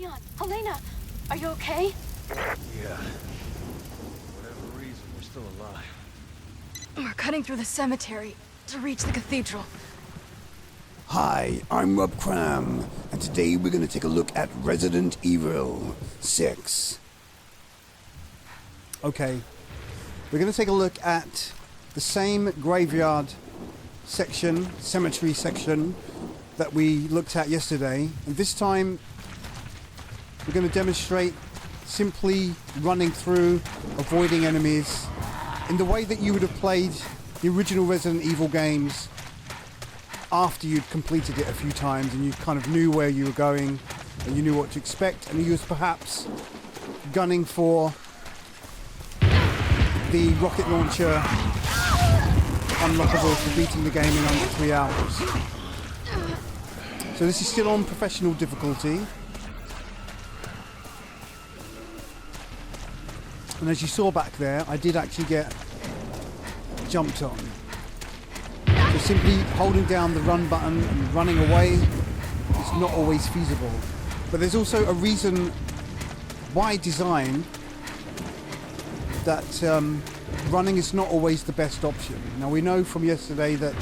Leon, Helena, are you okay? Yeah. For whatever reason, we're still alive. We're cutting through the cemetery to reach the cathedral. Hi, I'm Rob Cram, and today we're going to take a look at Resident Evil 6. Okay, we're going to take a look at the same graveyard section, cemetery section, that we looked at yesterday, and this time we're going to demonstrate simply running through, avoiding enemies, in the way that you would have played the original Resident Evil games after you'd completed it a few times and you kind of knew where you were going and you knew what to expect, and you was perhaps gunning for the rocket launcher unlockable for beating the game in under 3 hours. So this is still on professional difficulty. And as you saw back there, I did actually get jumped on. So simply holding down the run button and running away is not always feasible. But there's also a reason by design that running is not always the best option. Now we know from yesterday that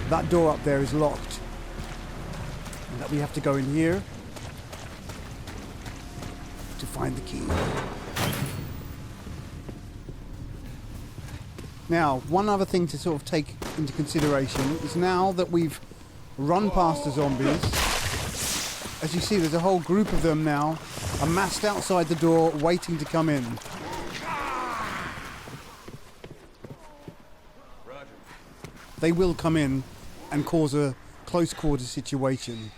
that door up there is locked and that we have to go in here to find the key. Now, one other thing to sort of take into consideration is now that we've run past the zombies, as you see, there's a whole group of them now amassed outside the door waiting to come in. Roger. They will come in and cause a close quarter situation.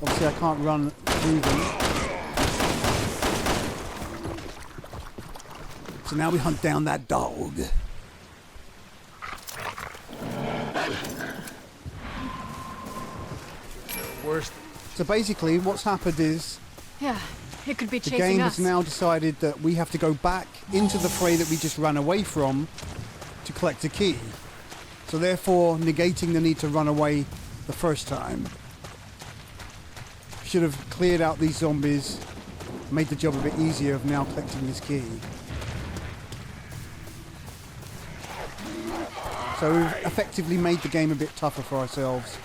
Obviously I can't run through them. So now we hunt down that dog. Worst. So basically what's happened is Yeah, it could be the chasing game us. has now decided that we have to go back into the fray that we just ran away from to collect a key. So therefore negating the need to run away the first time. Should have cleared out these zombies, made the job a bit easier of now collecting this key. So we've effectively made the game a bit tougher for ourselves,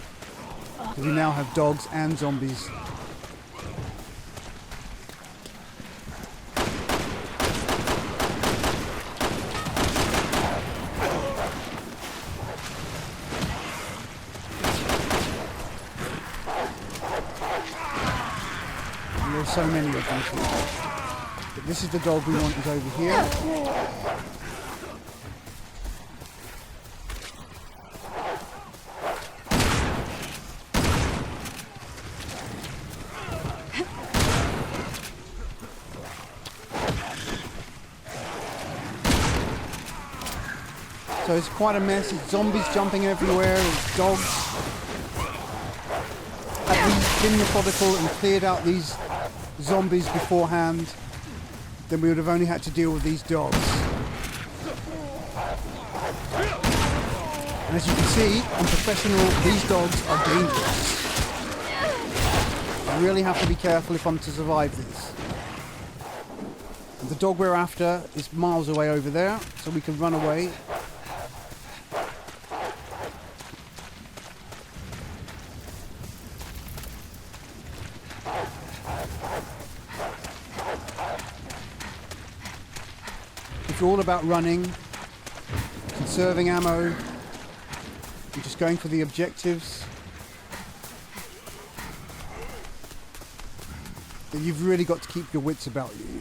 because we now have dogs and zombies. There's so many of them. But this is the dog we want, is over here. So it's quite a mess. It's zombies jumping everywhere. It's dogs. Had we been methodical and cleared out these zombies beforehand, then we would have only had to deal with these dogs. And as you can see, on professional, these dogs are dangerous. I really have to be careful if I'm to survive this. And the dog we're after is miles away over there, so we can run away. If you're all about running, conserving ammo, and just going for the objectives, then you've really got to keep your wits about you.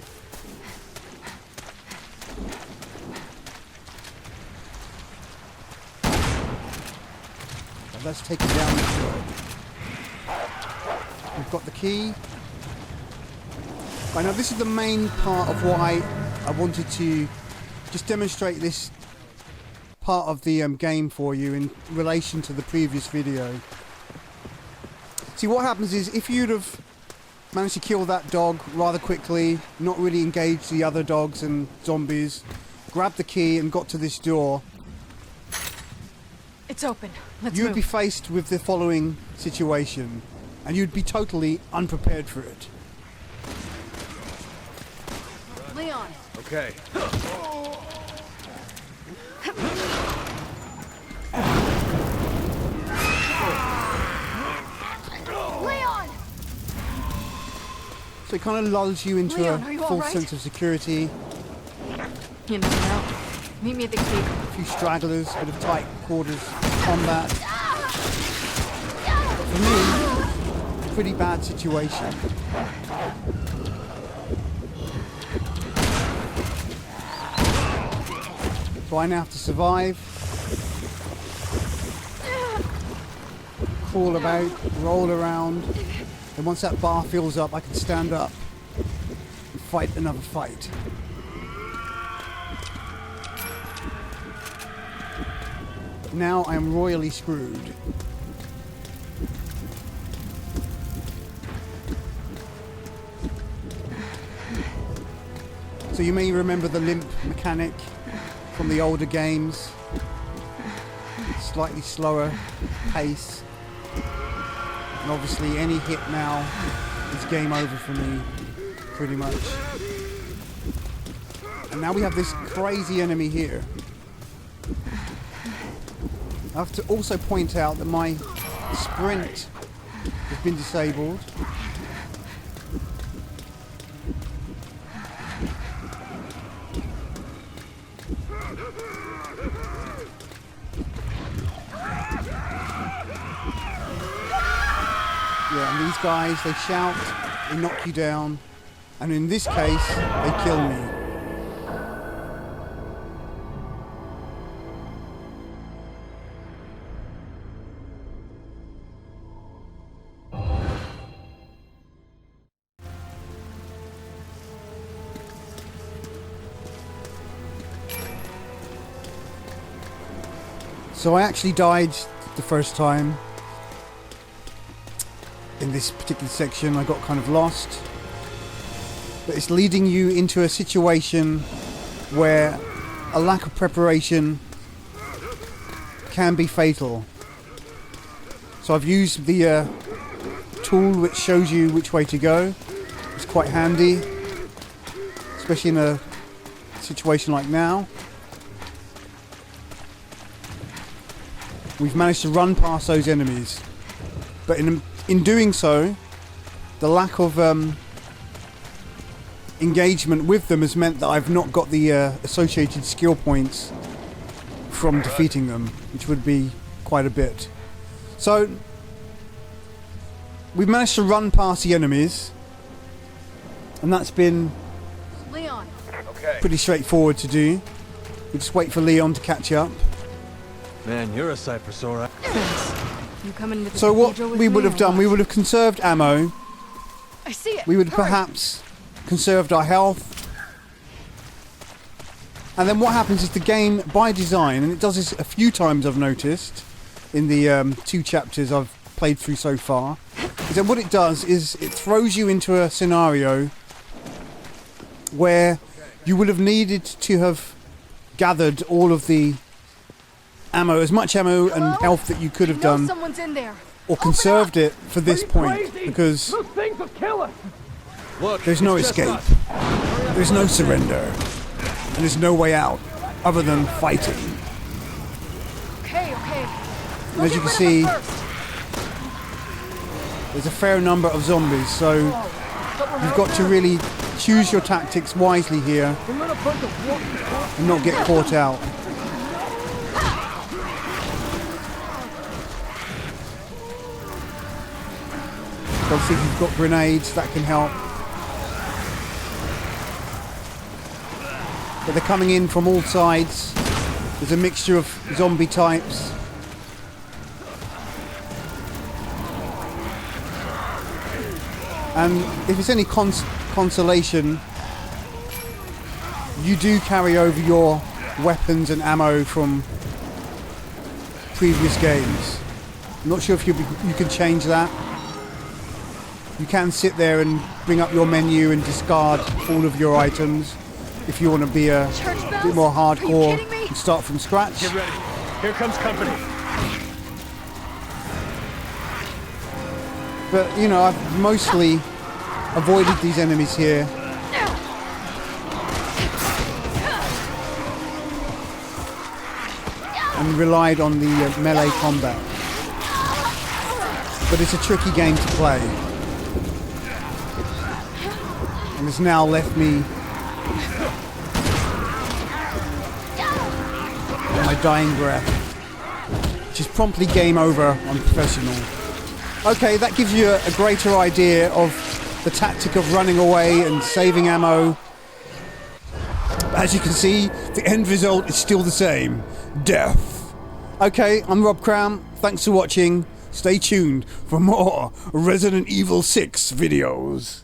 Now let's take it down this road. We've got the key. Right, now this is the main part of why I wanted to just demonstrate this part of the game for you in relation to the previous video. See, what happens is if you'd have managed to kill that dog rather quickly, not really engage the other dogs and zombies, grabbed the key and got to this door, It's open. Let's you'd move. be faced with the following situation, and you'd be totally unprepared for it. Leon. Okay. Leon! So it kind of lulls you into Leon, are a you false alright? sense of security. You never know. Meet me at the key. A few stragglers, a bit of tight quarters combat. For me, pretty bad situation. So I now have to survive, crawl about, roll around, and once that bar fills up, I can stand up and fight another fight. Now I am royally screwed. So you may remember the limp mechanic from the older games. Slightly slower pace. And obviously any hit now is game over for me, pretty much. And now we have this crazy enemy here. I have to also point out that my sprint has been disabled. Yeah, and these guys, they shout, they knock you down, and in this case, they kill me. So I actually died the first time. In this particular section, I got kind of lost. But it's leading you into a situation where a lack of preparation can be fatal. So I've used the tool which shows you which way to go. It's quite handy, especially in a situation like now. We've managed to run past those enemies, but in doing so, the lack of engagement with them has meant that I've not got the associated skill points from defeating them, which would be quite a bit. So we've managed to run past the enemies, and that's been Leon. Okay. pretty straightforward to do. We just wait for Leon to catch up. Man, you're a sight for sore eyes. You coming to the So what cathedral with we me would or have done, we what? would have conserved ammo. I see it. We would have Hurry. perhaps conserved our health. And then what happens is the game, by design, and it does this a few times I've noticed, in the 2 chapters I've played through so far, is that what it does is it throws you into a scenario where you would have needed to have gathered all of the ammo, as much ammo and Hello? health that you could have I know done, someone's in there. or Open conserved up. it for this point, because Those things will kill us! Look, there's no it's just escape, us. there's no surrender, and there's no way out other than fighting. Okay. And as you can see, there's a fair number of zombies, so you've got to really choose your tactics wisely here and not get caught out. Obviously, if you've got grenades, that can help. But they're coming in from all sides. There's a mixture of zombie types. And if it's any consolation, you do carry over your weapons and ammo from previous games. I'm not sure if you can change that. You can sit there and bring up your menu and discard all of your items, if you want to be a Church bells? bit more Are you hardcore kidding me? and start from scratch. Get ready. Here comes company. But, you know, I've mostly avoided these enemies here. And relied on the melee combat. But it's a tricky game to play. And it's now left me on my dying breath. Which is promptly game over on professional. Okay, that gives you a greater idea of the tactic of running away and saving ammo. As you can see, the end result is still the same. Death. Okay, I'm Rob Cram. Thanks for watching. Stay tuned for more Resident Evil 6 videos.